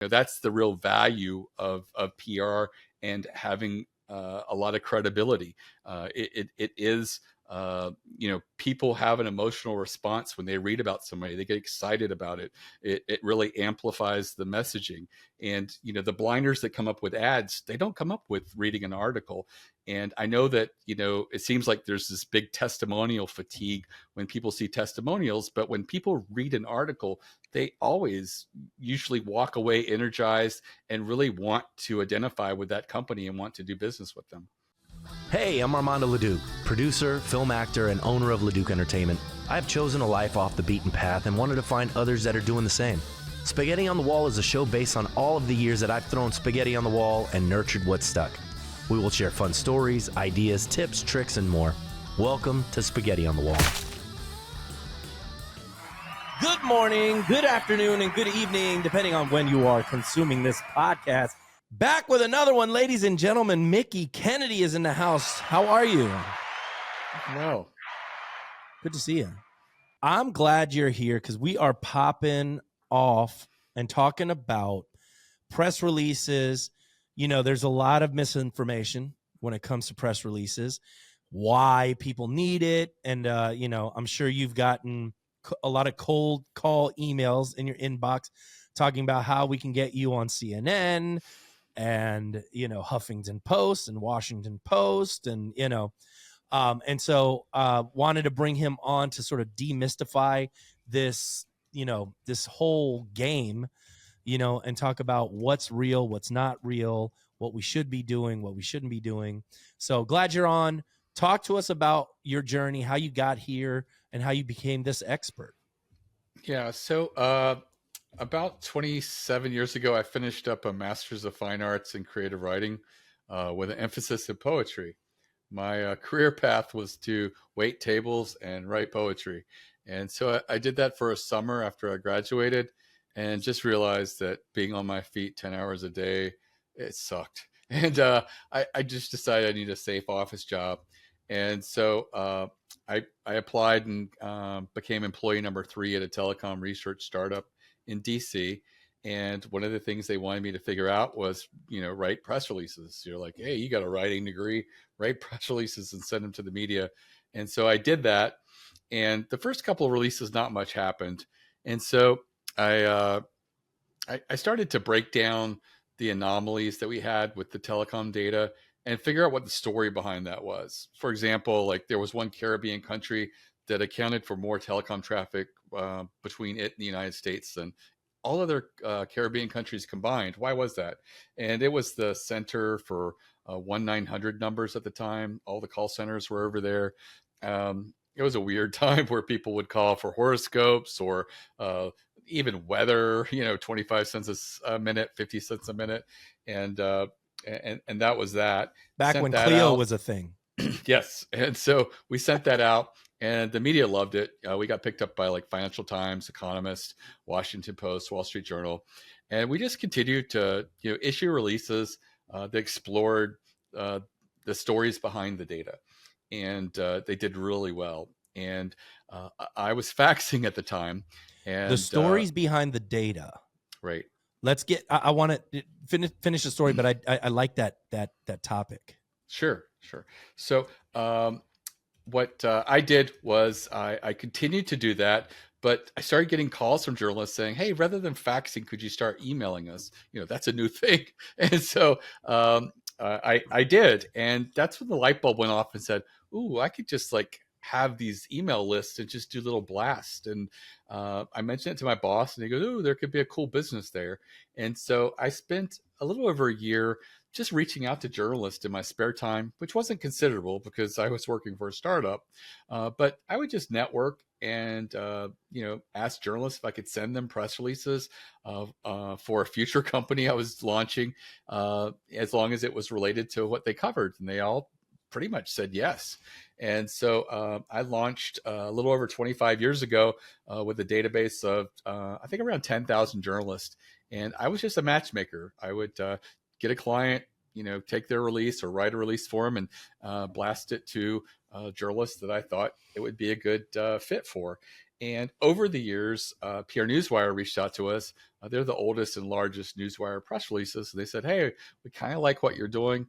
that's the real value of PR and having a lot of credibility. It is, people have an emotional response when they read about somebody. They get excited about it. It really amplifies the messaging. And, the blinders that come up with ads, they don't come up with reading an article. And I know that, it seems like there's this big testimonial fatigue when people see testimonials, but when people read an article, they always usually walk away energized and really want to identify with that company and want to do business with them. Hey, I'm Armando Leduc, producer, film actor, and owner of Leduc Entertainment. I've chosen a life off the beaten path and wanted to find others that are doing the same. Spaghetti on the Wall is a show based on all of the years that I've thrown spaghetti on the wall and nurtured what stuck. We will share fun stories, ideas, tips, tricks, and more. Welcome to Spaghetti on the Wall. Good morning, good afternoon, and good evening, depending on when you are consuming this podcast. Back with another one, ladies and gentlemen. Mickie Kennedy is in the house. How are you? Well, good to see you. I'm glad you're here because we are popping off and talking about press releases. There's a lot of misinformation when it comes to press releases, why people need it. And, I'm sure you've gotten a lot of cold call emails in your inbox talking about how we can get you on CNN and, Huffington Post and Washington Post and, and so wanted to bring him on to sort of demystify this, this whole game, and talk about what's real, what's not real, what we should be doing, what we shouldn't be doing. So glad you're on. Talk to us about your journey, how you got here, and how you became this expert. Yeah. So about 27 years ago, I finished up a Master's of Fine Arts in Creative Writing with an emphasis in poetry. My career path was to wait tables and write poetry. And so I did that for a summer after I graduated and just realized that being on my feet 10 hours a day, it sucked. And I just decided I need a safe office job. And so I applied and became employee number 3 at a telecom research startup in DC. And one of the things they wanted me to figure out was, write press releases. You're like, hey, you got a writing degree, write press releases and send them to the media. And so I did that. And the first couple of releases, not much happened. And so I started to break down the anomalies that we had with the telecom data and figure out what the story behind that was. For example, like there was one Caribbean country that accounted for more telecom traffic between it and the United States than all other Caribbean countries combined. Why was that? And it was the center for 1-900 numbers at the time. All the call centers were over there. It was a weird time where people would call for horoscopes or even weather, 25 cents a minute, 50 cents a minute. And that was that. Back when Clio was a thing. Yes. And so we sent that out and the media loved it. We got picked up by like Financial Times, Economist, Washington Post, Wall Street Journal. And we just continued to issue releases that explored the stories behind the data. And they did really well. And I was faxing at the time. And the stories behind the data. Right. Let's get. I want to finish the story, but I like that topic. Sure. So what I did was I continued to do that, but I started getting calls from journalists saying, "Hey, rather than faxing, could you start emailing us? That's a new thing." And so I did, and that's when the light bulb went off and said, "Ooh, I could just like have these email lists and just do little blasts." And I mentioned it to my boss and he goes, "Ooh, there could be a cool business there." And so I spent a little over a year just reaching out to journalists in my spare time, which wasn't considerable because I was working for a startup. But I would just network and, ask journalists if I could send them press releases for a future company I was launching, as long as it was related to what they covered. And they all pretty much said yes. And so I launched a little over 25 years ago with a database of, I think, around 10,000 journalists. And I was just a matchmaker. I would get a client, take their release or write a release for them and blast it to journalists that I thought it would be a good fit for. And over the years, PR Newswire reached out to us. They're the oldest and largest newswire press releases. So they said, "Hey, we kind of like what you're doing.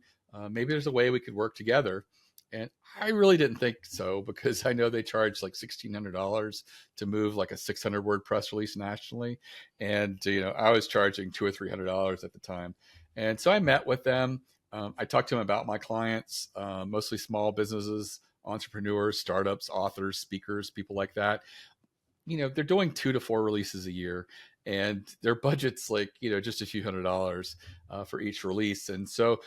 Maybe there's a way we could work together." And I really didn't think so, because I know they charge like $1,600 to move like a 600-word press release nationally, and I was charging $200 or $300 at the time. And so I met with them. I talked to them about my clients, mostly small businesses, entrepreneurs, startups, authors, speakers, people like that. They're doing 2 to 4 releases a year, and their budget's like, just a few $100s for each release. And so,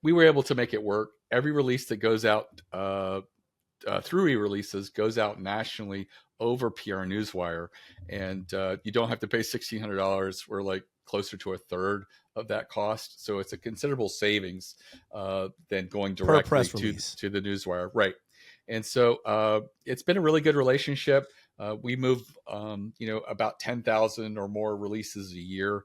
we were able to make it work. Every release that goes out through eReleases goes out nationally over PR Newswire, and you don't have to pay $1,600. We're like closer to a third of that cost, so it's a considerable savings than going Per directly press to release. the Newswire, right? And so it's been a really good relationship. We move, about 10,000 or more releases a year.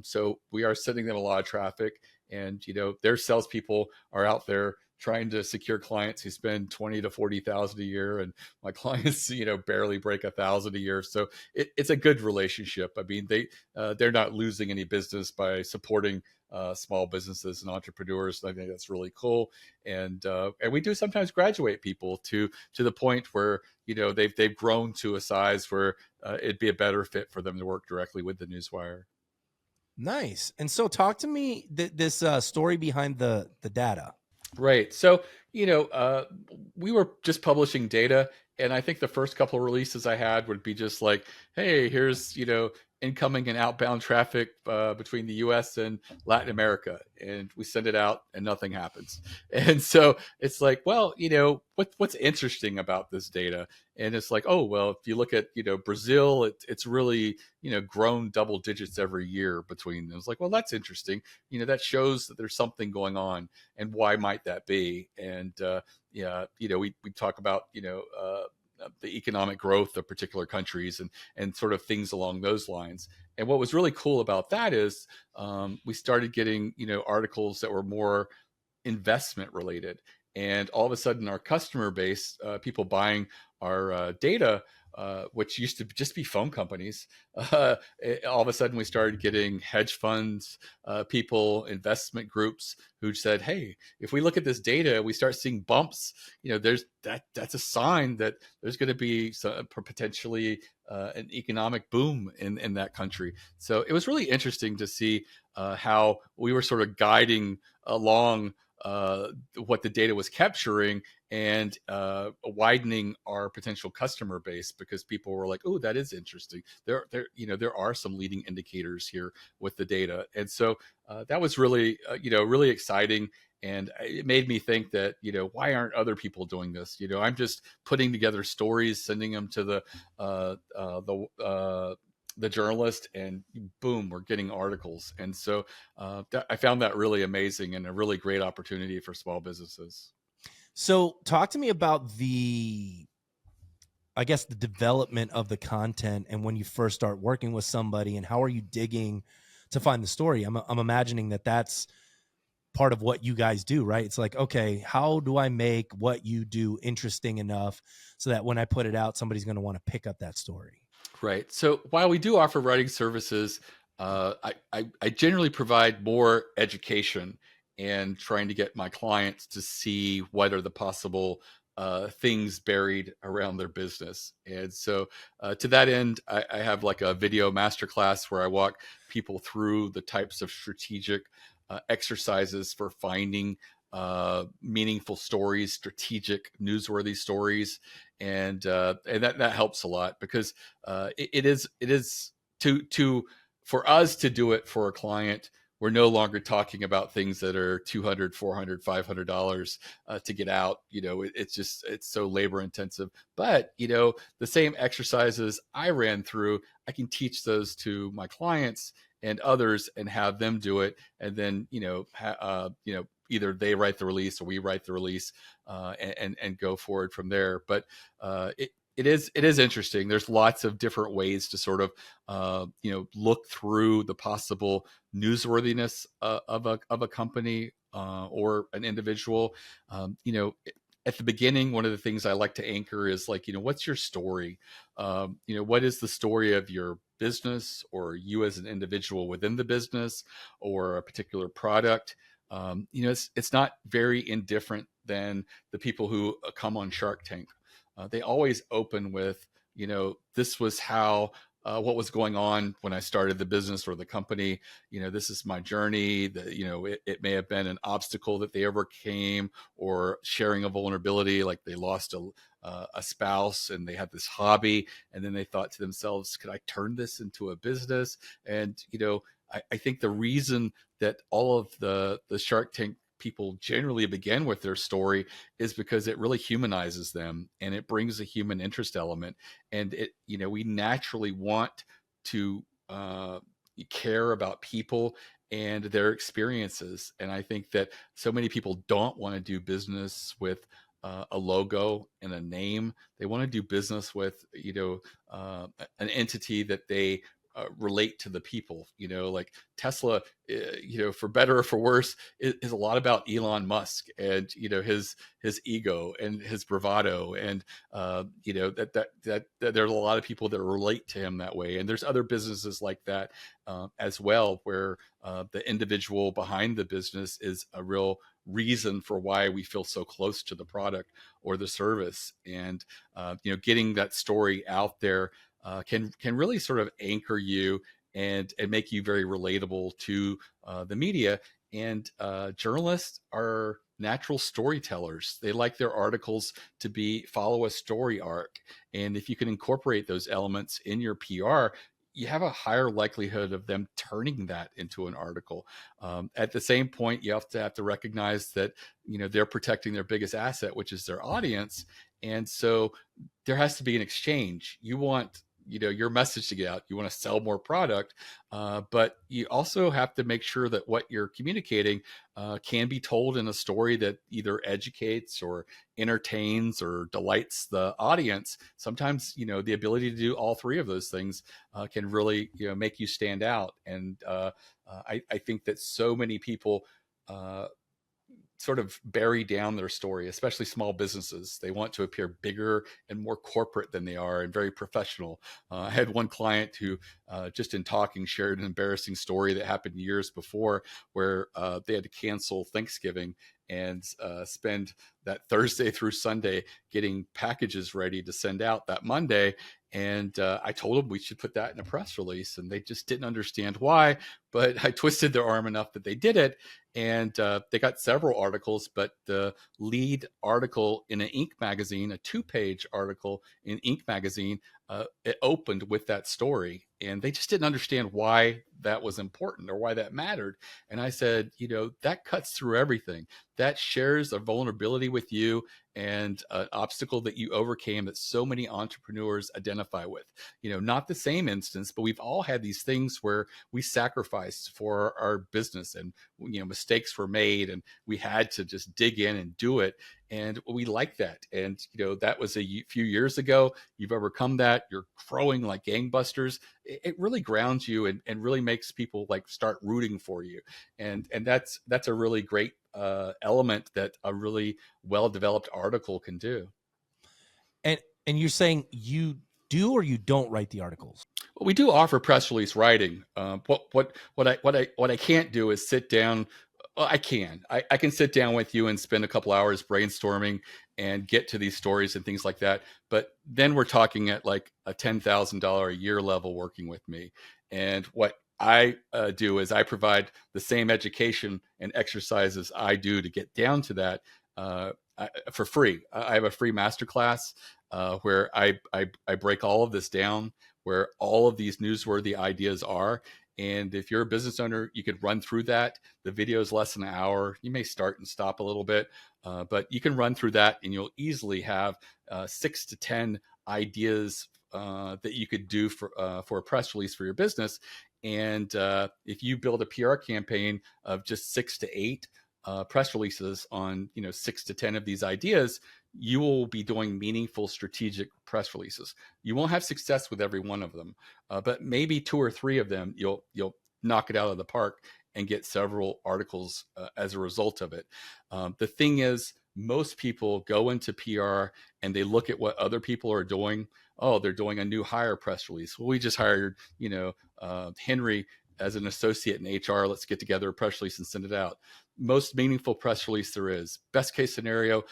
So we are sending them a lot of traffic, and their salespeople are out there trying to secure clients who spend 20 to 40,000 a year, and my clients, barely break 1,000 a year. So it's a good relationship. I mean, they're not losing any business by supporting small businesses and entrepreneurs. I think that's really cool. And we do sometimes graduate people to the point where they've grown to a size where it'd be a better fit for them to work directly with the Newswire. Nice. And so talk to me this story behind the data. Right. So, we were just publishing data. And I think the first couple of releases I had would be just like, hey, here's, incoming and outbound traffic between the US and Latin America. And we send it out and nothing happens. And so it's like, well, what's interesting about this data? And it's like, oh, well, if you look at, Brazil, it's really, grown double digits every year between them. It's like, well, that's interesting. That shows that there's something going on. And why might that be? And yeah, we talk about, the economic growth of particular countries and sort of things along those lines. And what was really cool about that is we started getting articles that were more investment related, and all of a sudden our customer base, people buying our data, which used to just be phone companies, all of a sudden we started getting hedge funds, people, investment groups who said, hey, if we look at this data, we start seeing bumps, there's that's a sign that there's going to be potentially an economic boom in that country. So it was really interesting to see how we were sort of guiding along what the data was capturing, and widening our potential customer base, because people were like, oh, that is interesting. There are some leading indicators here with the data. And so that was really, really exciting. And it made me think that, why aren't other people doing this? I'm just putting together stories, sending them to the journalist, and boom, we're getting articles. And so I found that really amazing and a really great opportunity for small businesses. So talk to me about the development of the content, and when you first start working with somebody, and how are you digging to find the story? I'm imagining that's part of what you guys do, right? It's like, okay, how do I make what you do interesting enough so that when I put it out, somebody's going to want to pick up that story? Right. So while we do offer writing services, I generally provide more education and trying to get my clients to see what are the possible things buried around their business. And so to that end, I have like a video masterclass where I walk people through the types of strategic exercises for finding meaningful stories, strategic, newsworthy stories, and that helps a lot, because it is to for us to do it for a client. We're no longer talking about things that are $200, $400, $500 to get out. It's so labor intensive. But the same exercises I ran through, I can teach those to my clients and others and have them do it, and then either they write the release or we write the release, and go forward from there. But it is interesting. There's lots of different ways to sort of look through the possible newsworthiness of a company or an individual. at the beginning, one of the things I like to anchor is like, what's your story? What is the story of your business, or you as an individual within the business, or a particular product? It's not very indifferent than the people who come on Shark Tank. They always open with, this was how, what was going on when I started the business or the company. This is my journey. It may have been an obstacle that they overcame, or sharing a vulnerability, like they lost a spouse and they had this hobby, and then they thought to themselves, could I turn this into a business? And I think the reason that all of the Shark Tank people generally begin with their story is because it really humanizes them, and it brings a human interest element. And we naturally want to care about people and their experiences. And I think that so many people don't want to do business with a logo and a name. They want to do business with, an entity that they relate to the people. Like Tesla, for better or for worse, is a lot about Elon Musk and his ego and his bravado, and that there's a lot of people that relate to him that way. And there's other businesses like that as well, where the individual behind the business is a real reason for why we feel so close to the product or the service. And getting that story out there can really sort of anchor you and make you very relatable to the media. And journalists are natural storytellers. They like their articles to follow a story arc. And if you can incorporate those elements in your PR, you have a higher likelihood of them turning that into an article. At the same point, you have to recognize that they're protecting their biggest asset, which is their audience. And so there has to be an exchange. You want your message to get out. You want to sell more product, but you also have to make sure that what you're communicating can be told in a story that either educates or entertains or delights the audience. Sometimes the ability to do all three of those things can really make you stand out. And I think that so many people sort of bury down their story, especially small businesses. They want to appear bigger and more corporate than they are, and very professional. I had one client who, just in talking, shared an embarrassing story that happened years before, where they had to cancel Thanksgiving and spend that Thursday through Sunday getting packages ready to send out that Monday. And I told them we should put that in a press release, and they just didn't understand why. But I twisted their arm enough that they did it, and they got several articles. But the lead article in an Inc. magazine, a 2-page article in Inc. magazine, it opened with that story, and they just didn't understand why that was important or why that mattered. And I said, that cuts through everything. That shares a vulnerability with you and an obstacle that you overcame that so many entrepreneurs identify with. Not the same instance, but we've all had these things where we sacrificed for our business, and mistakes were made, and we had to just dig in and do it. And we like that. And that was a few years ago. You've overcome that. You're growing like gangbusters. It really grounds you, and really makes people like start rooting for you. And that's a really great element that a really well-developed article can do. And you're saying you do or you don't write the articles? Well, we do offer press release writing. What I can't do is sit down. Well, I can sit down with you and spend a couple hours brainstorming and get to these stories and things like that. But then we're talking at like a $10,000 a year level working with me. And what I do is I provide the same education and exercises I do to get down to that for free. I have a free masterclass where I break all of this down, where all of these newsworthy ideas are. And if you're a business owner, you could run through that. The video is less than an hour. You may start and stop a little bit, but you can run through that, and you'll easily have 6 to 10 ideas that you could do for a press release for your business. And if you build a PR campaign of just 6 to 8 press releases on 6 to 10 of these ideas, you will be doing meaningful strategic press releases. You won't have success with every one of them, but maybe 2 or 3 of them you'll knock it out of the park and get several articles as a result of it. The thing is, most people go into PR and they look at what other people are doing. Oh, they're doing a new hire press release. Well, we just hired, Henry as an associate in HR. Let's get together a press release and send it out. Most meaningful press release there is. Best case scenario,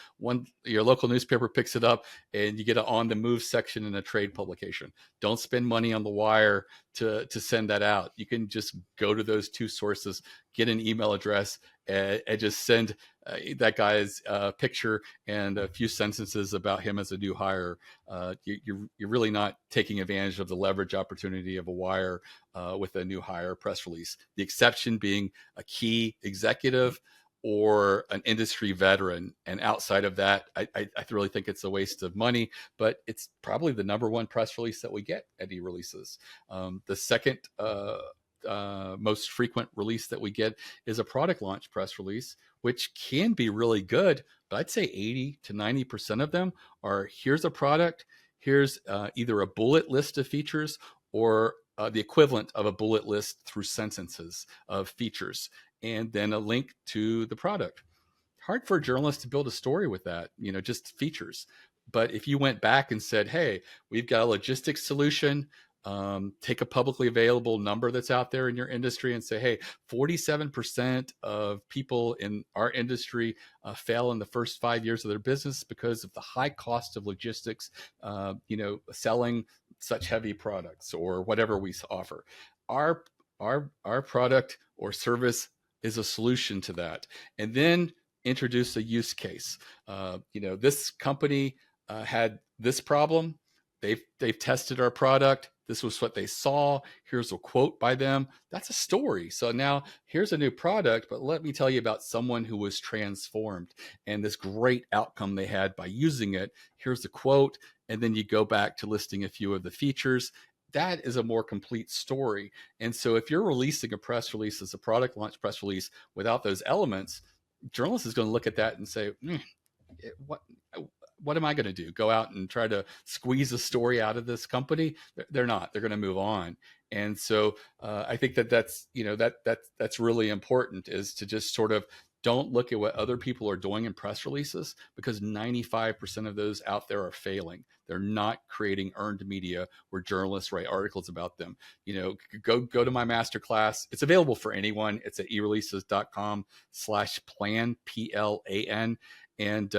your local newspaper picks it up and you get an on the move section in a trade publication. Don't spend money on the wire to send that out. You can just go to those two sources, get an email address, and just send that guy's picture and a few sentences about him as a new hire. You're really not taking advantage of the leverage opportunity of a wire with a new hire press release. The exception being a key executive or an industry veteran. And outside of that, I really think it's a waste of money, but it's probably the number one press release that we get at eReleases. The second most frequent release that we get is a product launch press release, which can be really good, but I'd say 80 to 90% of them are, here's a product, here's either a bullet list of features or the equivalent of a bullet list through sentences of features, and then a link to the product. Hard for a journalist to build a story with that, just features. But if you went back and said, hey, we've got a logistics solution, take a publicly available number that's out there in your industry and say, hey, 47% of people in our industry fail in the first 5 years of their business because of the high cost of logistics, selling such heavy products or whatever we offer. Our product or service is a solution to that. And then introduce a use case. This company had this problem. They've tested our product. This was what they saw. Here's a quote by them. That's a story. So now here's a new product, but let me tell you about someone who was transformed and this great outcome they had by using it. Here's the quote. And then you go back to listing a few of the features. That is a more complete story. And so if you're releasing a press release as a product launch press release without those elements, journalist is going to look at that and say, what am I going to do? Go out and try to squeeze a story out of this company? They're not. They're going to move on. And so I think that's really important, is to just sort of don't look at what other people are doing in press releases, because 95% of those out there are failing. They're not creating earned media where journalists write articles about them. Go to my masterclass. It's available for anyone. It's at eReleases.com/plan, PLAN. And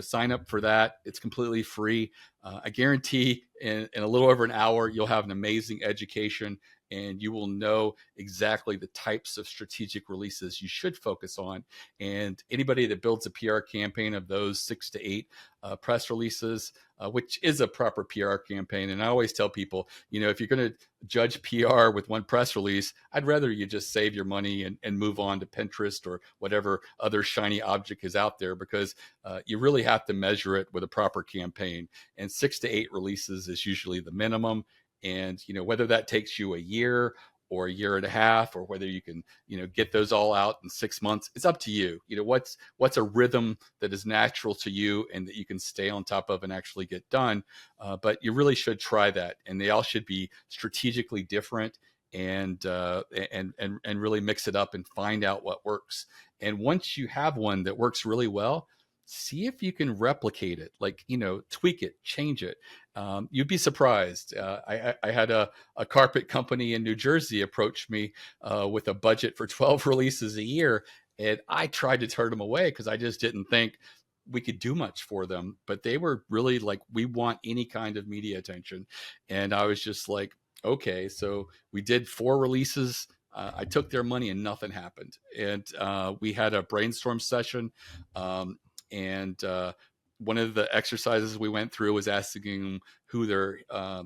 sign up for that. It's completely free. I guarantee in a little over an hour, you'll have an amazing education, and you will know exactly the types of strategic releases you should focus on. And anybody that builds a PR campaign of those 6 to 8 press releases, which is a proper PR campaign. And I always tell people, if you're going to judge PR with one press release, I'd rather you just save your money and move on to Pinterest or whatever other shiny object is out there, because you really have to measure it with a proper campaign. And 6 to 8 releases is usually the minimum. And, whether that takes you a year or a year and a half, or whether you can, get those all out in 6 months, it's up to you. What's a rhythm that is natural to you and that you can stay on top of and actually get done. But you really should try that. And they all should be strategically different, and really mix it up and find out what works. And once you have one that works really well, see if you can replicate it, tweak it, change it. You'd be surprised. I had a carpet company in New Jersey approach me with a budget for 12 releases a year. And I tried to turn them away because I just didn't think we could do much for them. But they were really like, we want any kind of media attention. And I was just like, okay. So we did 4 releases. I took their money and nothing happened. And we had a brainstorm session. And one of the exercises we went through was asking them who their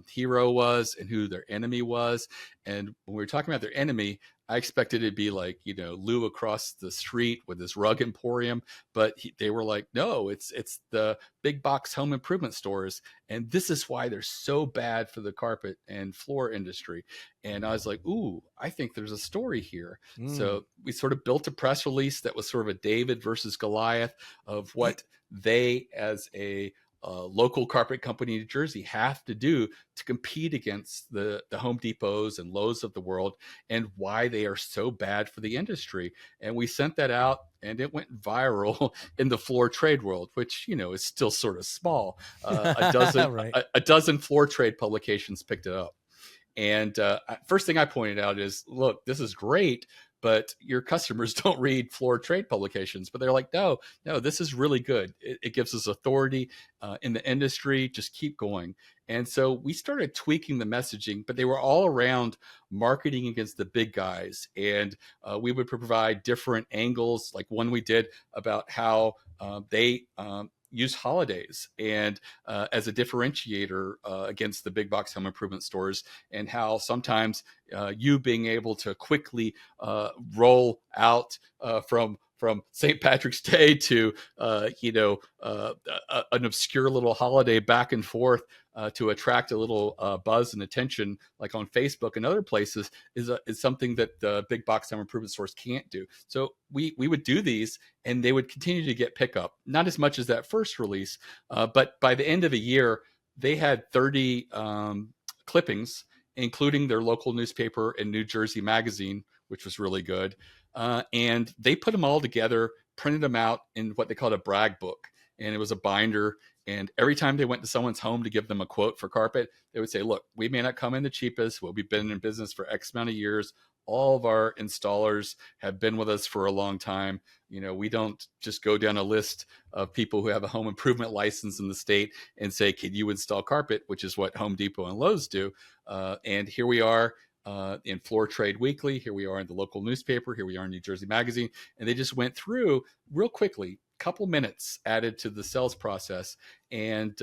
hero was and who their enemy was. And when we were talking about their enemy, I expected it to be like, Lou across the street with his rug emporium. But they were like, no, it's the big box home improvement stores. And this is why they're so bad for the carpet and floor industry. And I was like, ooh, I think there's a story here. So we sort of built a press release that was sort of a David versus Goliath of what they as a local carpet company in New Jersey have to do to compete against the Home Depots and Lowe's of the world, and why they are so bad for the industry. And we sent that out, and it went viral in the floor trade world, which, you know, is still sort of small. Right. A dozen floor trade publications picked it up. And first thing I pointed out is, look, this is great, but your customers don't read floor trade publications. But they're like, no, this is really good. It gives us authority in the industry. Just keep going. And so we started tweaking the messaging, but they were all around marketing against the big guys. And we would provide different angles, like one we did about how they use holidays and as a differentiator against the big box home improvement stores, and how sometimes you being able to quickly roll out from St. Patrick's Day to an obscure little holiday back and forth to attract a little buzz and attention, like on Facebook and other places, is something that the big box home improvement stores can't do. So we would do these, and they would continue to get pickup, not as much as that first release, but by the end of the year, they had 30 clippings, including their local newspaper and New Jersey Magazine, which was really good. And they put them all together, printed them out in what they called a brag book. And it was a binder. And every time they went to someone's home to give them a quote for carpet, they would say, look, we may not come in the cheapest. We've been in business for X amount of years. All of our installers have been with us for a long time. You know, we don't just go down a list of people who have a home improvement license in the state and say, can you install carpet, which is what Home Depot and Lowe's do. And here we are in Floor Trade Weekly. Here we are in the local newspaper. Here we are in New Jersey Magazine. And they just went through real quickly, couple minutes added to the sales process. And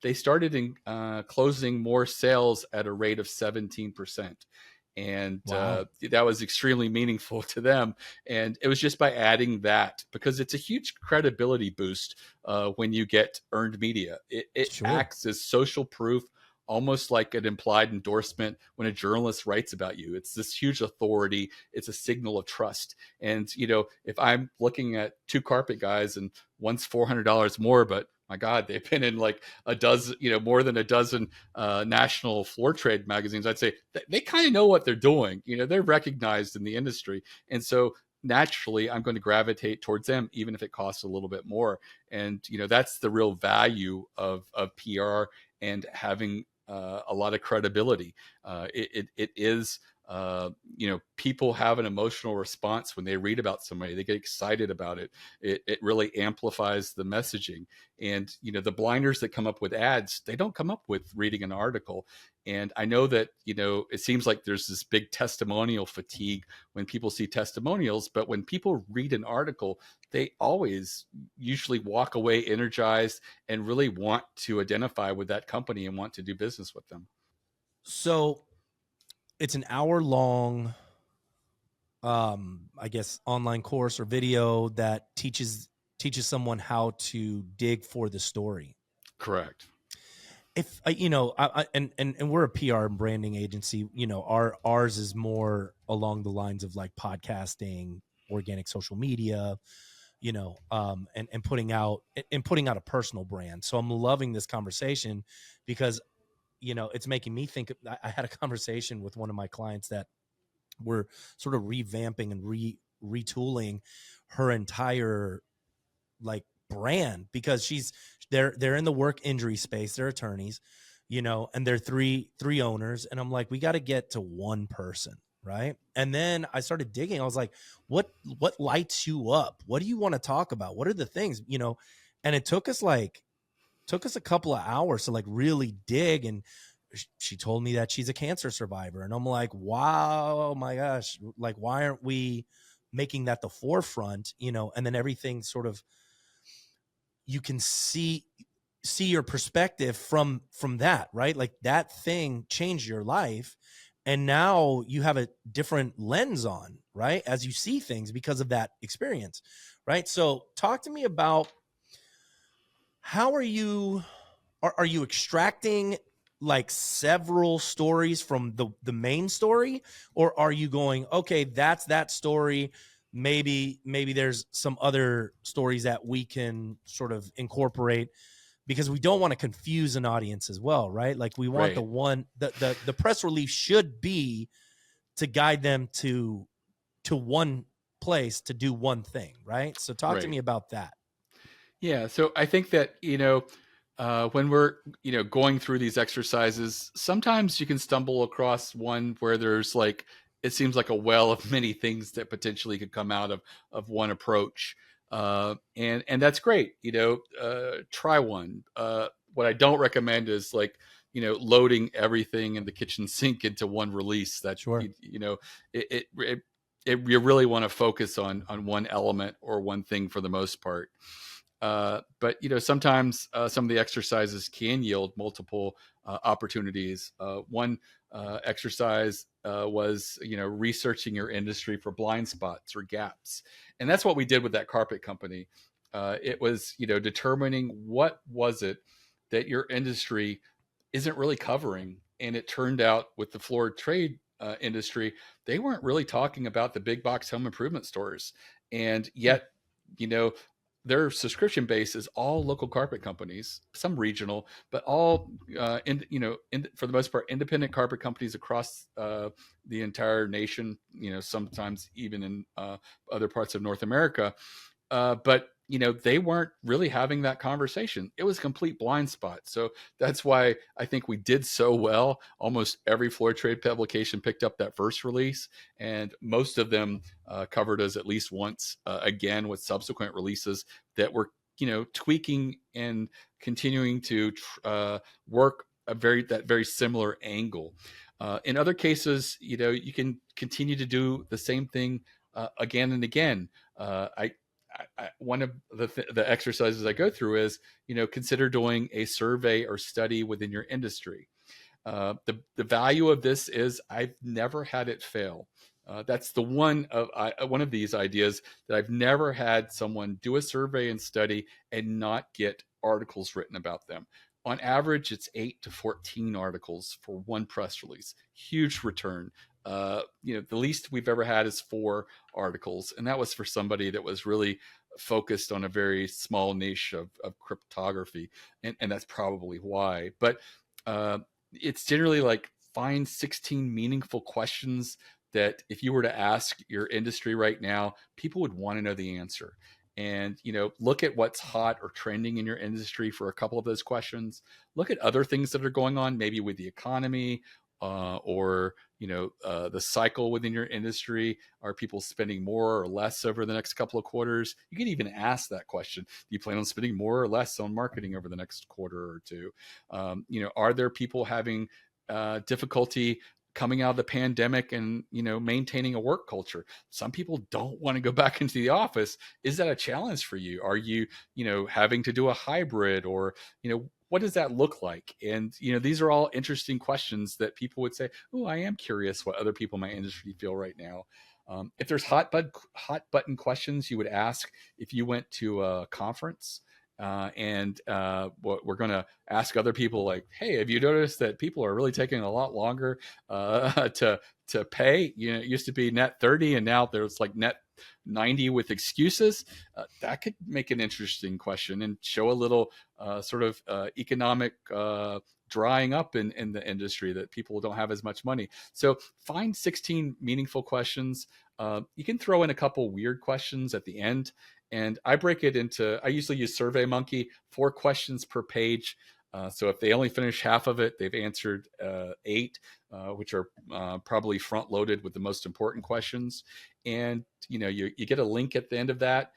they started in closing more sales at a rate of 17%. And Wow. that was extremely meaningful to them. And it was just by adding that, because it's a huge credibility boost when you get earned media. It Sure. acts as social proof, almost like an implied endorsement when a journalist writes about you. It's this huge authority. It's a signal of trust. And, you know, if I'm looking at two carpet guys and one's $400 more, but my God, they've been in like a dozen, you know, more than a dozen national floor trade magazines, I'd say they kind of know what they're doing. You know, they're recognized in the industry. And so naturally, I'm going to gravitate towards them, even if it costs a little bit more. And, you know, that's the real value of PR and having a lot of credibility. It is, you know, people have an emotional response when they read about somebody. They get excited about it. It really amplifies the messaging. And, you know, the blinders that come up with ads, they don't come up with reading an article. And I know that, you know, it seems like there's this big testimonial fatigue when people see testimonials, but when people read an article, they always usually walk away energized and really want to identify with that company and want to do business with them. So it's an hour long, I guess, online course or video that teaches someone how to dig for the story. Correct. If you know, and we're a PR and branding agency. You know, ours is more along the lines of like podcasting, organic social media, you know, and putting out a personal brand. So I'm loving this conversation because, you know, it's making me think. I had a conversation with one of my clients that we're sort of revamping and retooling her entire like brand, because they're in the work injury space. They're attorneys, you know, and they're three owners. And I'm like, we got to get to one person. Right. And then I started digging. I was like, what lights you up? What do you want to talk about? What are the things, you know? And it took us a couple of hours to like really dig. And she told me that she's a cancer survivor. And I'm like, wow, my gosh, like, why aren't we making that the forefront, you know? And then everything sort of, you can see your perspective from that, right? Like that thing changed your life. And now you have a different lens on, right? As you see things because of that experience, right? So talk to me about how are you extracting like several stories from the main story, or are you going, okay, that's that story. Maybe there's some other stories that we can sort of incorporate because we don't want to confuse an audience as well, right? Like we want Right. the press release should be to guide them to one place to do one thing, right? So talk to Right. me about that. Yeah. So I think that, when we're, going through these exercises, sometimes you can stumble across one where there's like, it seems like a well of many things that potentially could come out of one approach. And that's great. Try one. What I don't recommend is like, loading everything in the kitchen sink into one release. That, Sure. it, it, it, you really want to focus on one element or one thing for the most part. But sometimes some of the exercises can yield multiple opportunities. One exercise was researching your industry for blind spots or gaps, and that's what we did with that carpet company. It was determining what was it that your industry isn't really covering, and it turned out with the floor trade industry, they weren't really talking about the big box home improvement stores, and yet you know their subscription base is all local carpet companies, some regional, but all for the most part, independent carpet companies across the entire nation. Sometimes even in other parts of North America. But they weren't really having that conversation. It was a complete blind spot. So that's why I think we did so well. Almost every floor trade publication picked up that first release, and most of them covered us at least once again with subsequent releases that were tweaking and continuing to work that very similar angle. In other cases, you can continue to do the same thing again and again. One of the exercises I go through is, consider doing a survey or study within your industry. The value of this is I've never had it fail. That's the one of these ideas that I've never had someone do a survey and study and not get articles written about them. On average, it's 8 to 14 articles for one press release. Huge return. The least we've ever had is 4 articles, and that was for somebody that was really focused on a very small niche of cryptography, and that's probably why. But it's generally like find 16 meaningful questions that if you were to ask your industry right now, people would want to know the answer. And look at what's hot or trending in your industry for a couple of those questions. Look at other things that are going on, maybe with the economy, or the cycle within your industry. Are people spending more or less over the next couple of quarters? You can even ask that question. Do you plan on spending more or less on marketing over the next quarter or two? Are there people having difficulty coming out of the pandemic and maintaining a work culture? Some people don't want to go back into the office. Is that a challenge for you? Are you having to do a hybrid, or what does that look like? And these are all interesting questions that people would say, oh, I am curious what other people in my industry feel right now. If there's hot button questions you would ask if you went to a conference, and what we're going to ask other people, like, hey, have you noticed that people are really taking a lot longer to pay? It used to be net 30, and now there's like net 90 with excuses. That could make an interesting question and show a little sort of economic drying up in the industry, that people don't have as much money. So find 16 meaningful questions. You can throw in a couple weird questions at the end. And I break it into, I usually use SurveyMonkey, 4 questions per page. So if they only finish half of it, they've answered 8, which are probably front loaded with the most important questions. And you get a link at the end of that.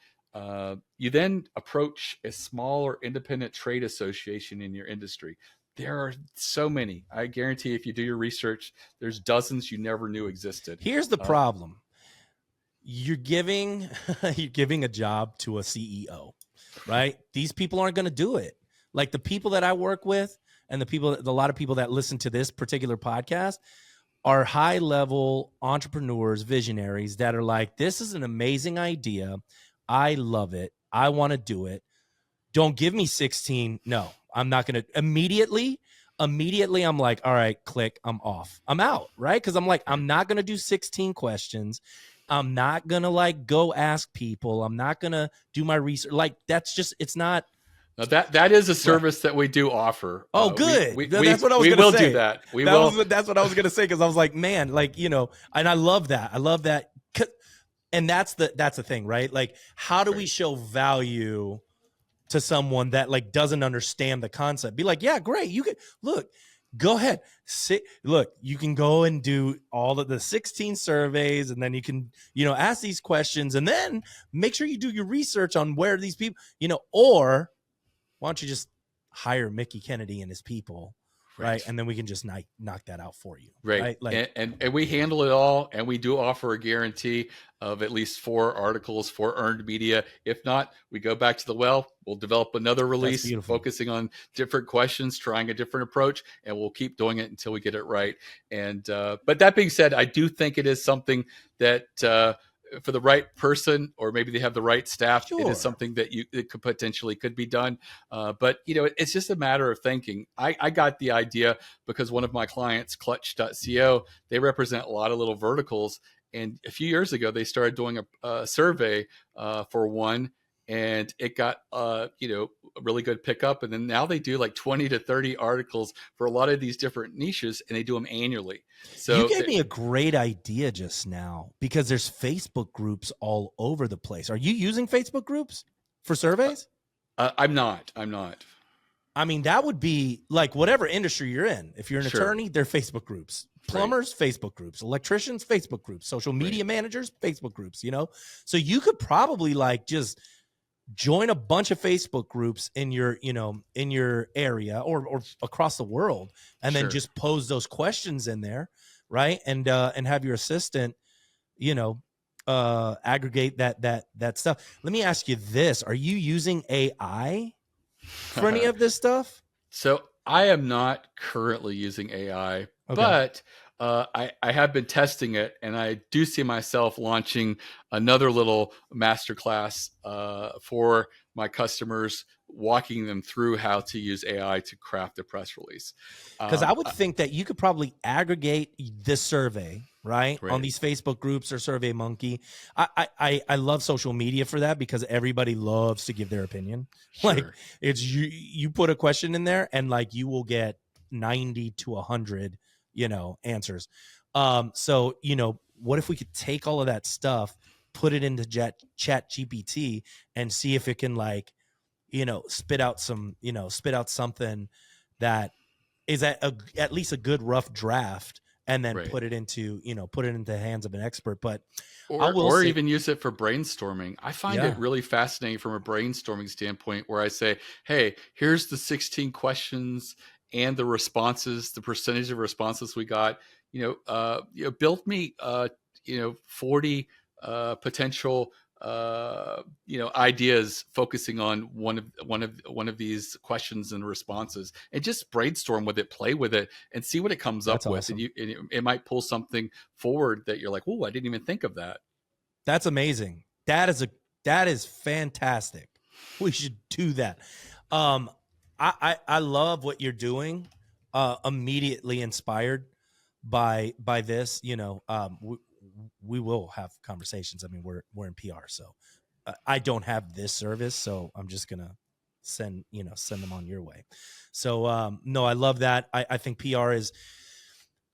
You then approach a small or independent trade association in your industry. There are so many. I guarantee if you do your research, there's dozens you never knew existed. Here's the problem. You're giving a job to a CEO, right? These people aren't going to do it. Like the people that I work with and a lot of people that listen to this particular podcast are high level entrepreneurs, visionaries that are like, this is an amazing idea. I love it. I want to do it. Don't give me 16. No, I'm not going to immediately. I'm like, all right, click. I'm off. I'm out. Right. Cause I'm like, I'm not going to do 16 questions. I'm not going to like go ask people. I'm not going to do my research. Like that's just, it's not Now that is a service that we do offer. Oh, good. That's what I was We going to will say. do that. We will. That's what I was going to say, because I was like, man, like, and I love that. I love that. And that's the thing, right? Like, how do we show value to someone that like doesn't understand the concept? Be like, yeah, great. You can look, go ahead. Look, you can go and do all of the 16 surveys, and then you can, ask these questions, and then make sure you do your research on where these people, or why don't you just hire Mickie Kennedy and his people, right? And then we can just knock that out for you, right? Like, and we handle it all, and we do offer a guarantee of at least 4 articles for earned media. If not, we go back to the well. We'll develop another release focusing on different questions, trying a different approach, and we'll keep doing it until we get it right. And but that being said, I do think it is something that for the right person, or maybe they have the right staff, it is something that it could potentially could be done. But it's just a matter of thinking. I got the idea because one of my clients, Clutch.co, they represent a lot of little verticals. And a few years ago, they started doing a survey for one, and it got a really good pickup. And then now they do like 20 to 30 articles for a lot of these different niches, and they do them annually. So you gave me a great idea just now, because there's Facebook groups all over the place. Are you using Facebook groups for surveys? I'm not. I mean, that would be like whatever industry you're in. If you're an attorney, they're Facebook groups. Plumbers, Facebook groups. Electricians, Facebook groups. Social media managers, Facebook groups, So you could probably like just join a bunch of Facebook groups in your, in your area or across the world, and then just pose those questions in there, right? And have your assistant, aggregate that stuff. Let me ask you this: are you using AI for any of this stuff? So I am not currently using AI, but I have been testing it, and I do see myself launching another little masterclass for my customers, walking them through how to use AI to craft a press release. Because I would think that you could probably aggregate this survey, right, on these Facebook groups or SurveyMonkey. I love social media for that, because everybody loves to give their opinion. Like, it's you put a question in there, and like you will get 90 to 100 answers. So what if we could take all of that stuff, put it into chat GPT, and see if it can spit out something that is at least a good rough draft, and then put it into the hands of an expert. But even use it for brainstorming. I find it really fascinating from a brainstorming standpoint, where I say, hey, here's the 16 questions and the responses, the percentage of responses we got. Build me 40 potential ideas focusing on one of these questions and responses, and just brainstorm with it, play with it, and see what it comes up with. And it might pull something forward that you're like, oh, I didn't even think of that. That's amazing. That is fantastic. We should do that. I love what you're doing. Immediately inspired by this. We will have conversations. I mean, we're in PR, so I don't have this service, so I'm just gonna send them on your way. So no, I love that. I think PR is,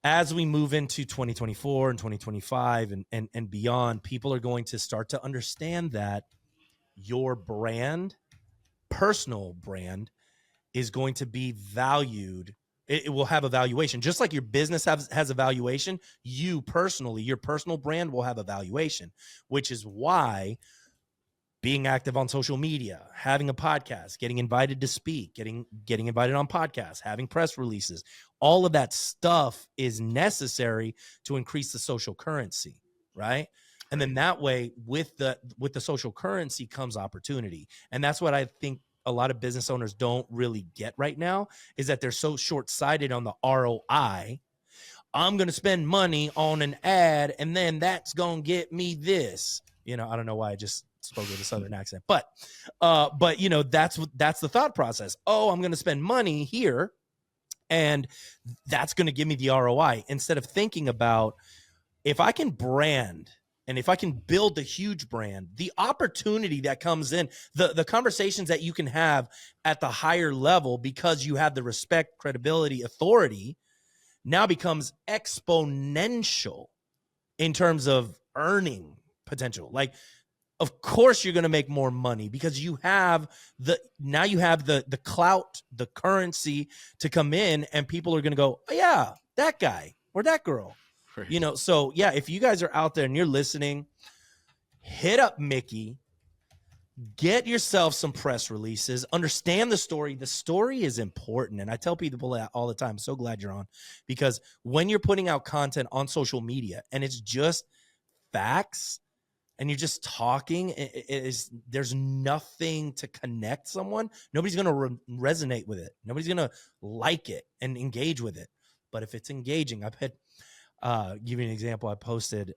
as we move into 2024 and 2025 and beyond, people are going to start to understand that your brand, personal brand, is going to be valued. It will have a valuation. Just like your business has a valuation, you personally, your personal brand will have a valuation, which is why being active on social media, having a podcast, getting invited to speak, getting invited on podcasts, having press releases, all of that stuff is necessary to increase the social currency, right? And then that way, with the social currency comes opportunity. And that's what I think a lot of business owners don't really get right now, is that they're so short-sighted on the ROI. I'm going to spend money on an ad, and then that's going to get me this. I don't know why I just spoke with a Southern accent, but that's the thought process. Oh, I'm going to spend money here, and that's going to give me the ROI, instead of thinking about, if I can brand and if I can build the huge brand, the opportunity that comes in, the conversations that you can have at the higher level because you have the respect, credibility, authority now becomes exponential in terms of earning potential. Like, of course you're going to make more money because you have the clout, the currency to come in, and people are going to go, oh, yeah, that guy or that girl. Right. So yeah, if you guys are out there and you're listening, hit up Mickie, get yourself some press releases, understand the story. The story is important. And I tell people that all the time. I'm so glad you're on, because when you're putting out content on social media and it's just facts and you're just talking, there's nothing to connect someone. Nobody's going to resonate with it. Nobody's going to like it and engage with it. But if it's engaging, I've had, give you an example. I posted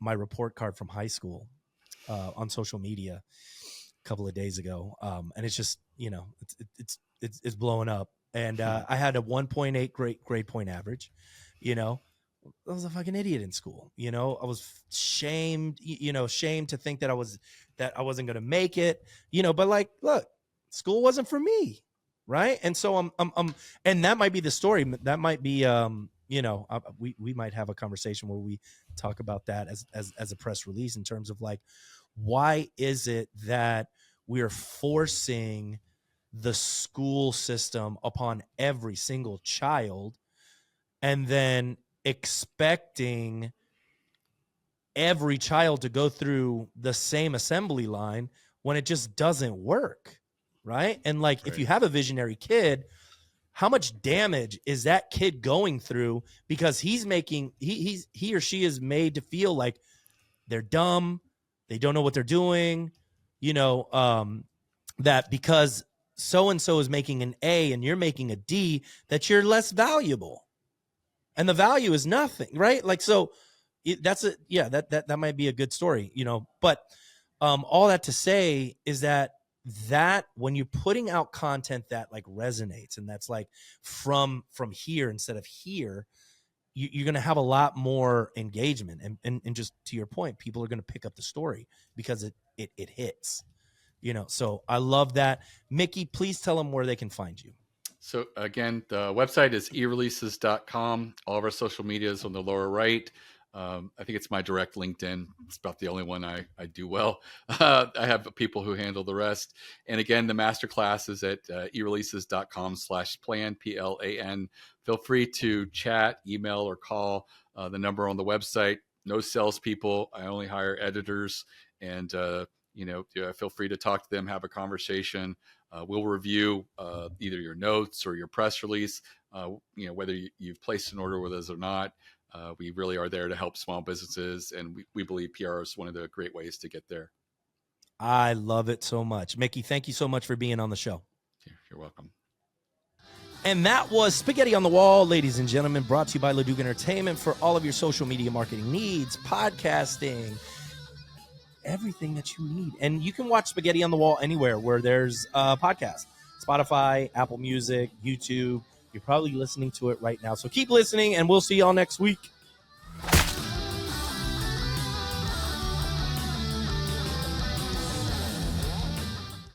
my report card from high school on social media a couple of days ago, and it's just, it's blowing up. And I had a 1.8 grade point average. I was a fucking idiot in school. I was shamed to think that I wasn't going to make it. But like, look, school wasn't for me, right? And so I'm and that might be the story. That might be we might have a conversation where we talk about that as a press release in terms of like, why is it that we're forcing the school system upon every single child and then expecting every child to go through the same assembly line when it just doesn't work, right? And like, if you have a visionary kid, how much damage is that kid going through because he or she is made to feel like they're dumb, they don't know what they're doing, that because so-and-so is making an A and you're making a D, that you're less valuable. And the value is nothing, right? Like, so that might be a good story, but all that to say is that when you're putting out content that like resonates and that's like from here instead of here, you're going to have a lot more engagement. And just to your point, people are going to pick up the story because it hits, so I love that. Mickie, please tell them where they can find you. So again, the website is eReleases.com. All of our social media is on the lower right. I think it's my direct LinkedIn. It's about the only one I do well. I have people who handle the rest. And again, the masterclass is at eReleases.com/plan, PLAN. Feel free to chat, email, or call the number on the website. No salespeople. I only hire editors. And, feel free to talk to them, have a conversation. We'll review either your notes or your press release, whether you've placed an order with us or not. We really are there to help small businesses, and we believe PR is one of the great ways to get there. I love it so much. Mickie, thank you so much for being on the show. You're welcome. And that was Spaghetti on the Wall, ladies and gentlemen, brought to you by Leduc Entertainment for all of your social media marketing needs, podcasting, everything that you need. And you can watch Spaghetti on the Wall anywhere where there's a podcast. Spotify, Apple Music, YouTube. You're probably listening to it right now. So keep listening, and we'll see y'all next week.